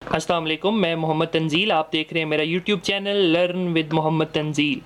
अस्सलाम वालेकुम, मैं मोहम्मद तंजील। आप देख रहे हैं मेरा YouTube channel learn with Mohammad Tanzeel.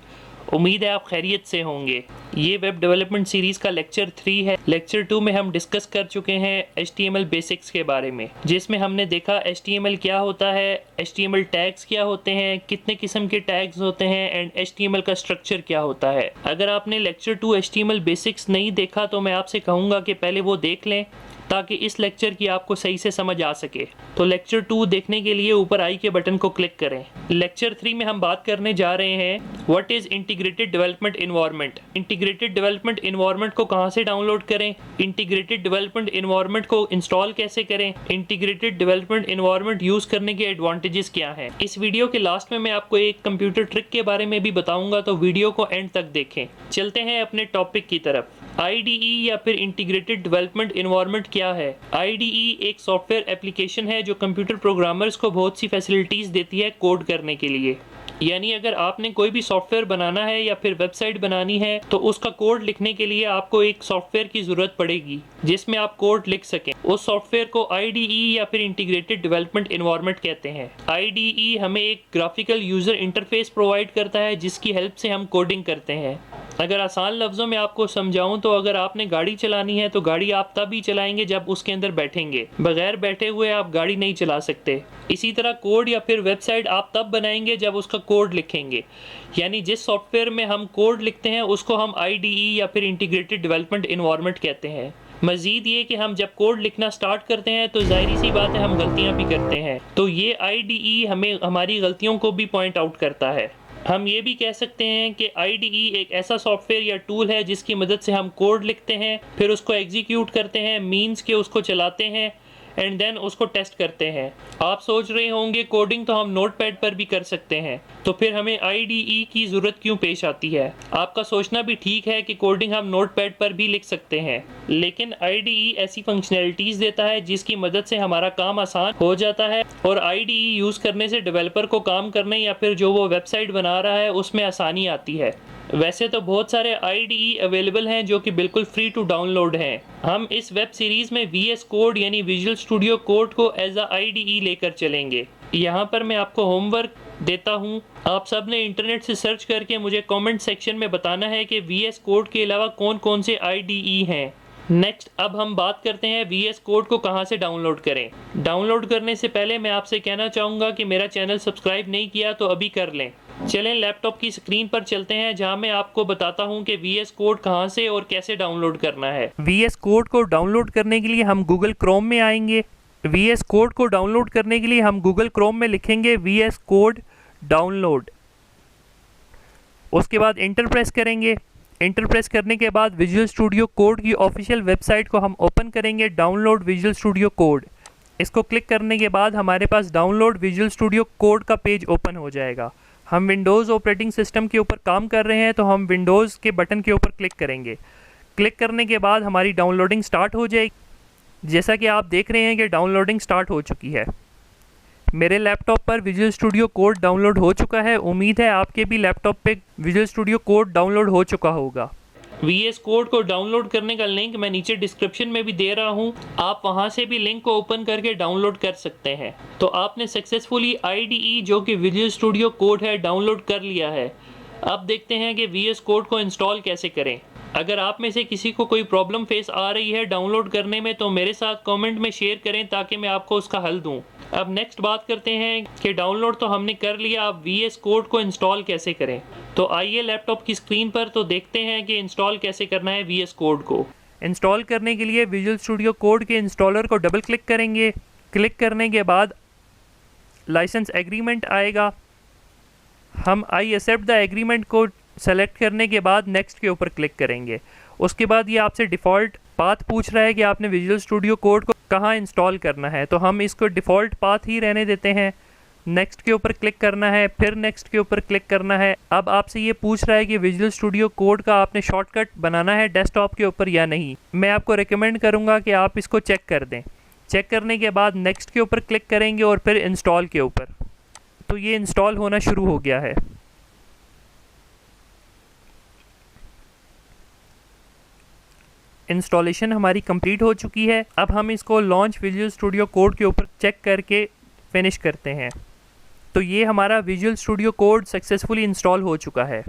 उम्मीद है आप खैरियत से होंगे। ये वेब डेवलपमेंट सीरीज़ का लेक्चर 3 है। लेक्चर 2 में हम डिस्कस कर चुके हैं HTML बेसिक्स के बारे में, जिसमें हमने देखा HTML क्या होता है, HTML टैग्स क्या होते हैं, कितने किस्म के टैग्स होते हैं एंड HTML का स्ट्रक्चर क्या होता है। अगर आपने लेक्चर 2 HTML बेसिक्स नहीं देखा तो मैं आपसे कहूँगा कि पहले वो देख लें ताकि इस लेक्चर की आपको सही से समझ आ सके। तो लेक्चर 2 देखने के लिए ऊपर आई के बटन को क्लिक करें। लेक्चर 3 में हम बात करने जा रहे हैं what is integrated development environment. Integrated development environment को कहाँ से डाउनलोड करें, इंटीग्रेटेड डेवलपमेंट इन्वायरमेंट को इंस्टॉल कैसे करें, इंटीग्रेटेड डेवलपमेंट इन्वायरमेंट यूज़ करने के एडवांटेजेस क्या हैं। इस वीडियो के लास्ट में मैं आपको एक कंप्यूटर ट्रिक के बारे में भी बताऊंगा, तो वीडियो को एंड तक देखें। चलते हैं अपने टॉपिक की तरफ। IDE या फिर इंटीग्रेटेड डेवलपमेंट इन्वायरमेंट क्या है। IDE एक सॉफ्टवेयर एप्लीकेशन है जो कंप्यूटर प्रोग्रामर्स को बहुत सी फैसिलिटीज़ देती है कोड करने के लिए। यानी अगर आपने कोई भी सॉफ्टवेयर बनाना है या फिर वेबसाइट बनानी है तो उसका कोड लिखने के लिए आपको एक सॉफ्टवेयर की ज़रूरत पड़ेगी जिसमें आप कोड लिख सकें। उस सॉफ्टवेयर को IDE या फिर इंटीग्रेटेड डेवलपमेंट इन्वायरमेंट कहते हैं। IDE हमें एक ग्राफिकल यूज़र इंटरफेस प्रोवाइड करता है जिसकी हेल्प से हम कोडिंग करते हैं। अगर आसान लफ्ज़ों में आपको समझाऊं तो अगर आपने गाड़ी चलानी है तो गाड़ी आप तब ही चलाएंगे जब उसके अंदर बैठेंगे, बगैर बैठे हुए आप गाड़ी नहीं चला सकते। इसी तरह कोड या फिर वेबसाइट आप तब बनाएंगे जब उसका कोड लिखेंगे। यानी जिस सॉफ्टवेयर में हम कोड लिखते हैं उसको हम IDE या फिर इंटीग्रेटेड डेवलपमेंट इन्वायरमेंट कहते हैं। मज़ीद ये कि हम जब कोड लिखना स्टार्ट करते हैं तो ज़ाहिर सी बात है हम गलतियाँ भी करते हैं, तो ये IDE हमें हमारी गलतियों को भी पॉइंट आउट करता है। हम ये भी कह सकते हैं कि IDE एक ऐसा सॉफ्टवेयर या टूल है जिसकी मदद से हम कोड लिखते हैं, फिर उसको एग्जीक्यूट करते हैं, मीन्स के उसको चलाते हैं एंड देन उसको टेस्ट करते हैं। आप सोच रहे होंगे कोडिंग तो हम नोटपैड पर भी कर सकते हैं, तो फिर हमें IDE की ज़रूरत क्यों पेश आती है। आपका सोचना भी ठीक है कि कोडिंग हम नोटपैड पर भी लिख सकते हैं, लेकिन IDE ऐसी फंक्शनैलिटीज़ देता है जिसकी मदद से हमारा काम आसान हो जाता है और IDE यूज़ करने से डेवलपर को काम करने या फिर जो वो वेबसाइट बना रहा है उसमें आसानी आती है। वैसे तो बहुत सारे IDE अवेलेबल हैं जो कि बिल्कुल फ्री टू डाउनलोड हैं। हम इस वेब सीरीज़ में VS कोड यानी विजुअल स्टूडियो कोड को एज अ IDE लेकर चलेंगे। यहाँ पर मैं आपको होमवर्क देता हूँ, आप सब ने इंटरनेट से सर्च करके मुझे कमेंट सेक्शन में बताना है कि VS कोड के अलावा कौन कौन से IDE हैं। नेक्स्ट अब हम बात करते हैं VS कोड को कहाँ से डाउनलोड करें। डाउनलोड करने से पहले मैं आपसे कहना चाहूँगा कि मेरा चैनल सब्सक्राइब नहीं किया तो अभी कर लें। चलें लैपटॉप की स्क्रीन पर चलते हैं जहां मैं आपको बताता हूं कि VS कोड कहां से और कैसे डाउनलोड करना है। VS कोड को डाउनलोड करने के लिए हम गूगल क्रोम में आएंगे। VS कोड को डाउनलोड करने के लिए हम गूगल क्रोम में लिखेंगे VS कोड डाउनलोड। उसके बाद इंटर प्रेस करेंगे। इंटर प्रेस करने के बाद विजुअल स्टूडियो कोड की ऑफिशियल वेबसाइट को हम ओपन करेंगे, डाउनलोड विजुअल स्टूडियो कोड। इसको क्लिक करने के बाद हमारे पास डाउनलोड विजुअल स्टूडियो कोड का पेज ओपन हो जाएगा। हम विंडोज़ ऑपरेटिंग सिस्टम के ऊपर काम कर रहे हैं तो हम विंडोज़ के बटन के ऊपर क्लिक करेंगे। क्लिक करने के बाद हमारी डाउनलोडिंग स्टार्ट हो जाएगी। जैसा कि आप देख रहे हैं कि डाउनलोडिंग स्टार्ट हो चुकी है। मेरे लैपटॉप पर विजुअल स्टूडियो कोड डाउनलोड हो चुका है। उम्मीद है आपके भी लैपटॉप पे विजुअल स्टूडियो कोड डाउनलोड हो चुका होगा। VS कोड को डाउनलोड करने का लिंक मैं नीचे डिस्क्रिप्शन में भी दे रहा हूं, आप वहां से भी लिंक को ओपन करके डाउनलोड कर सकते हैं। तो आपने सक्सेसफुली IDE जो कि विजुअल स्टूडियो कोड है डाउनलोड कर लिया है। अब देखते हैं कि VS कोड को इंस्टॉल कैसे करें। अगर आप में से किसी को कोई प्रॉब्लम फेस आ रही है डाउनलोड करने में तो मेरे साथ कमेंट में शेयर करें ताकि मैं आपको उसका हल दूं। अब नेक्स्ट बात करते हैं कि डाउनलोड तो हमने कर लिया, अब VS कोड को इंस्टॉल कैसे करें। तो आइए लैपटॉप की स्क्रीन पर तो देखते हैं कि इंस्टॉल कैसे करना है VS कोड को। इंस्टॉल करने के लिए विजुअल स्टूडियो कोड के इंस्टॉलर को डबल क्लिक करेंगे। क्लिक करने के बाद लाइसेंस एग्रीमेंट आएगा। हम आई एक्सेप्ट द एग्रीमेंट को सेलेक्ट करने के बाद नेक्स्ट के ऊपर क्लिक करेंगे। उसके बाद ये आपसे डिफ़ॉल्ट पाथ पूछ रहा है कि आपने विजुअल स्टूडियो कोड को कहाँ इंस्टॉल करना है, तो हम इसको डिफ़ॉल्ट पाथ ही रहने देते हैं। नेक्स्ट के ऊपर क्लिक करना है, फिर नेक्स्ट के ऊपर क्लिक करना है। अब आपसे ये पूछ रहा है कि विजुअल स्टूडियो कोड का आपने शॉर्टकट बनाना है डेस्कटॉप के ऊपर या नहीं। मैं आपको रिकमेंड करूँगा कि आप इसको चेक कर दें। चेक करने के बाद नेक्स्ट के ऊपर क्लिक करेंगे और फिर इंस्टॉल के ऊपर। तो ये इंस्टॉल होना शुरू हो गया है। इंस्टॉलेशन हमारी कंप्लीट हो चुकी है। अब हम इसको लॉन्च विजुअल स्टूडियो कोड के ऊपर चेक करके फिनिश करते हैं। तो ये हमारा visual studio code successfully install हो चुका है।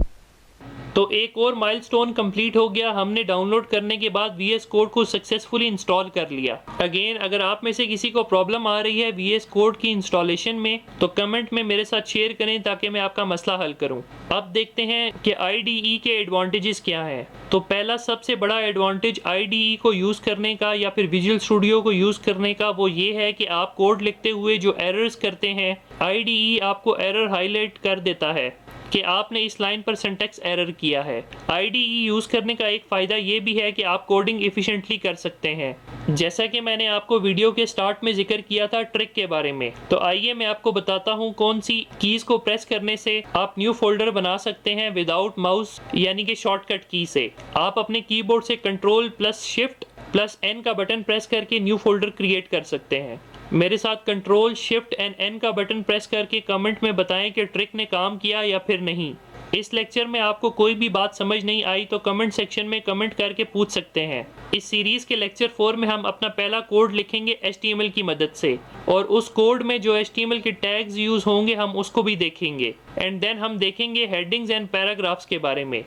तो एक और माइलस्टोन कंप्लीट हो गया, हमने डाउनलोड करने के बाद VS कोड को सक्सेसफुली इंस्टॉल कर लिया। अगेन अगर आप में से किसी को प्रॉब्लम आ रही है VS कोड की इंस्टॉलेशन में तो कमेंट में मेरे साथ शेयर करें ताकि मैं आपका मसला हल करूं। अब देखते हैं कि IDE के एडवांटेजेस क्या हैं। तो पहला सबसे बड़ा एडवांटेज IDE को यूज़ करने का या फिर विजुअल स्टूडियो को यूज़ करने का वो ये है कि आप कोड लिखते हुए जो एरर्स करते हैं IDE आपको एरर हाईलाइट कर देता है कि आपने इस लाइन पर सिंटैक्स एरर किया है। IDE यूज़ करने का एक फ़ायदा ये भी है कि आप कोडिंग एफिशिएंटली कर सकते हैं। जैसा कि मैंने आपको वीडियो के स्टार्ट में जिक्र किया था ट्रिक के बारे में, तो आइए मैं आपको बताता हूँ कौन सी कीज़ को प्रेस करने से आप न्यू फोल्डर बना सकते हैं विदाउट माउस यानी कि शॉर्टकट की से। आप अपने कीबोर्ड से Ctrl+Shift+N का बटन प्रेस करके न्यू फोल्डर क्रिएट कर सकते हैं। मेरे साथ Ctrl+Shift+N का बटन प्रेस करके कमेंट में बताएं कि ट्रिक ने काम किया या फिर नहीं। इस लेक्चर में आपको कोई भी बात समझ नहीं आई तो कमेंट सेक्शन में कमेंट करके पूछ सकते हैं। इस सीरीज़ के लेक्चर 4 में हम अपना पहला कोड लिखेंगे HTML की मदद से, और उस कोड में जो HTML के टैग्स यूज़ होंगे हम उसको भी देखेंगे। एंड देन हम देखेंगे हेडिंग्स एंड पैराग्राफ्स के बारे में।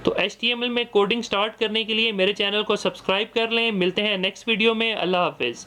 तो HTML में कोडिंग स्टार्ट करने के लिए मेरे चैनल को सब्सक्राइब कर लें। मिलते हैं नेक्स्ट वीडियो में। अल्लाह हाफिज़।